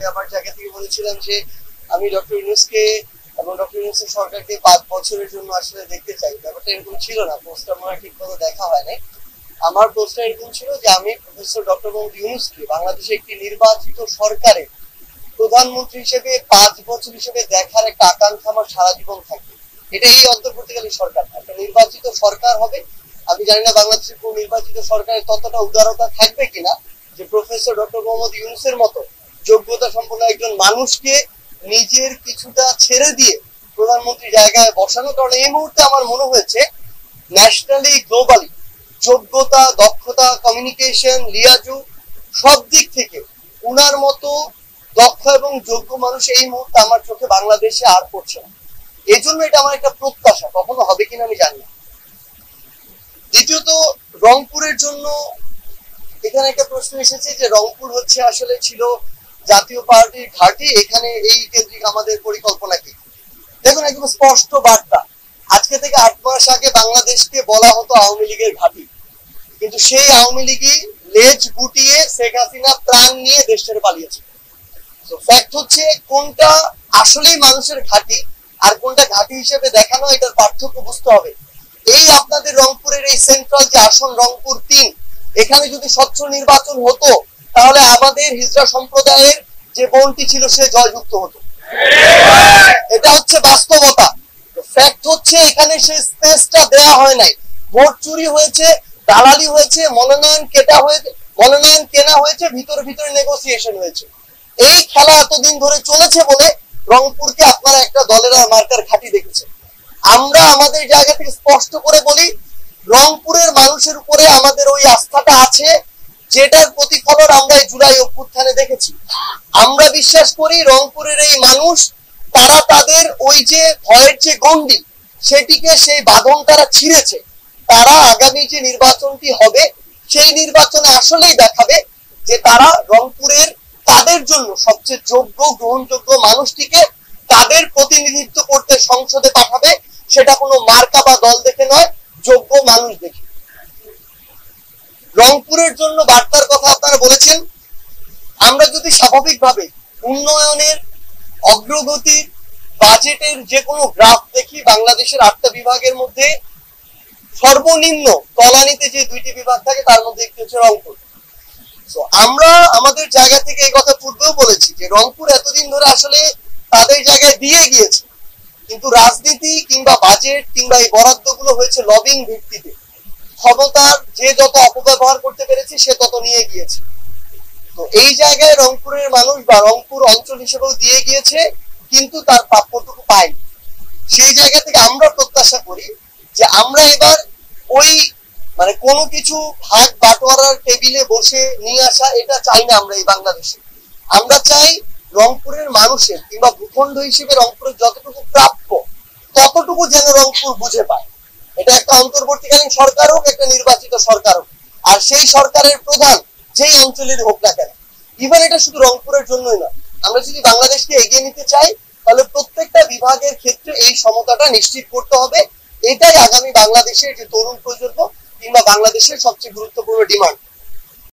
আমার জায়গা থেকে বলেছিলাম যে আমি ডক্টর ইউনূসকে এবং ডক্টর ইউনূসের সরকারকে 5 বছরের জন্য আসলে দেখতে চাই। ব্যাপারটা এরকম ছিল না, পোস্টার আমার ঠিক মতো দেখা হয় নাই। আমার পোস্টার এরকম ছিল যে আমি প্রফেসর ডক্টর মোহাম্মদ ইউনূসকে বাংলাদেশে একটি নির্বাচিত সরকারের প্রধানমন্ত্রী হিসেবে 5 বছর হিসেবে দেখার একটা আকাঙ্ক্ষা আমার সারা জীবন থাকবে। এটা এই অন্তর্বর্তীকালীন সরকার, একটা নির্বাচিত সরকার হবে। আমি জানি না বাংলাদেশের কোন নির্বাচিত সরকারের ততটা উদারতা থাকবে কিনা যে প্রফেসর ডক্টর মোহাম্মদ ইউনূসের মতো যোগ্যতা সম্পন্ন একজন মানুষকে নিজের কিছুটা ছেড়ে দিয়ে প্রধানমন্ত্রী জায়গায় বসানো। কারণ এই মুহূর্তে আমার মনে হয়েছে ন্যাশনালি গ্লোবালি যোগ্যতা, দক্ষতা, কমিউনিকেশন, লিয়াজু সব দিক থেকে উনার মতো দক্ষ এবং যোগ্য মানুষ এই মুহূর্তে আমার চোখে বাংলাদেশে আর পড়ছে না। এই জন্য এটা আমার একটা প্রত্যাশা, কখনো হবে কিনা আমি জানি না। দ্বিতীয়ত, রংপুরের জন্য এখানে একটা প্রশ্ন এসেছে যে রংপুর হচ্ছে আসলে ছিল জাতীয় পার্টির ঘাঁটি, এখানে এই কেন্দ্রিক আমাদের পরিকল্পনা কি? দেখুন, একদম স্পষ্ট বার্তা। আজকে থেকে 8 মাস আগে বাংলাদেশকে বলা হতো আওয়ামী লীগের ঘাঁটি, কিন্তু সেই আওয়ামী লীগই লেজ গুটিয়ে শেখ হাসিনা প্রাণ নিয়ে দেশ ছেড়ে পালিয়েছে। তো ফ্যাক্ট হচ্ছে কোনটা আসলেই মানুষের ঘাঁটি আর কোনটা ঘাঁটি হিসেবে দেখানো, এটার পার্থক্য বুঝতে হবে। এই আপনাদের রংপুরের এই সেন্ট্রাল যে আসন রংপুর 3, এখানে যদি স্বচ্ছ নির্বাচন হতো তাহলে আমাদের হিজড়া সম্প্রদায়ের যে বোনটি ছিল সে জয়যুক্ত হতো। এটা হচ্ছে বাস্তবতা। ফ্যাক্ট হচ্ছে এখানে সেই স্পেসটা দেওয়া হয় নাই। ভোট চুরি হয়েছে, দালালি হয়েছে, মনোনয়ন কেনা হয়েছে, ভিতরে ভিতরে নেগোসিয়েশন হয়েছে। এই খেলা এতদিন ধরে চলেছে বলে রংপুরকে আপনারা একটা দলের মার্কার ঘাঁটি দেখেছেন। আমরা আমাদের জায়গা থেকে স্পষ্ট করে বলি, রংপুরের মানুষের উপরে আমাদের ওই আস্থাটা আছে যেটার প্রতিফলন আমরা এই জুলাই অভ্যুত্থানে দেখেছি। আমরা বিশ্বাস করি রংপুরের এই মানুষ, তারা তাদের ওই যে ভয়ের যে গণ্ডি সেটিকে, সেই বাঁধন তারা ছিঁড়েছে। তারা আগামী যে নির্বাচনটি হবে সেই নির্বাচনে আসলেই দেখাবে যে তারা রংপুরের তাদের জন্য সবচেয়ে যোগ্য, গ্রহণযোগ্য মানুষটিকে তাদের প্রতিনিধিত্ব করতে সংসদে পাঠাবে। সেটা কোনো মার্কা বা দল দেখে নয়, যোগ্য মানুষ দেখে। রংপুরের জন্য বার্তার কথা আপনারা বলেছেন। আমরা যদি স্বাভাবিকভাবে উন্নয়নের অগ্রগতি, বাজেটের যে কোনো গ্রাফ দেখি, বাংলাদেশের 8টা বিভাগের মধ্যে সর্বনিম্ন তলানিতে যে 2টি বিভাগ থাকে তার মধ্যে একটি হচ্ছে রংপুর। তো আমরা আমাদের জায়গা থেকে এই কথা পূর্বেও বলেছি যে রংপুর এতদিন ধরে আসলে তাদের জায়গায় দিয়ে গিয়েছে, কিন্তু রাজনীতি কিংবা বাজেট কিংবা এই বরাদ্দগুলো হয়েছে লবিং ভিত্তিতে। ক্ষমতার যে যত অপব্যবহার করতে পেরেছে সে তত নিয়ে গিয়েছে। তো এই জায়গায় রংপুরের মানুষ বা রংপুর অঞ্চল হিসেবেও দিয়ে গিয়েছে, কিন্তু তার প্রাপ্যটুকু পায়নি। সেই জায়গা থেকে আমরা প্রত্যাশা করি যে আমরা এবার ওই কোনো কিছু ভাগ বাটোয়ারার টেবিলে বসে নিয়ে আসা, এটা চাই না আমরা এই বাংলাদেশে। আমরা চাই রংপুরের মানুষের কিংবা ভূখণ্ড হিসেবে রংপুরের যতটুকু প্রাপ্য ততটুকু যেন রংপুর বুঝে পায়। এটা একটা অন্তর্বর্তীকালীন সরকার হোক, একটা নির্বাচিত সরকার হোক, আর সেই সরকারের প্রধান যেই অঞ্চলের হোক না কেন। ইভেন এটা শুধু রংপুরের জন্যই না, আমরা যদি বাংলাদেশকে এগিয়ে নিতে চাই তাহলে প্রত্যেকটা বিভাগের ক্ষেত্রে এই সমতাটা নিশ্চিত করতে হবে। এটাই আগামী বাংলাদেশের যে তরুণ প্রজন্ম কিংবা বাংলাদেশের সবচেয়ে গুরুত্বপূর্ণ ডিমান্ড।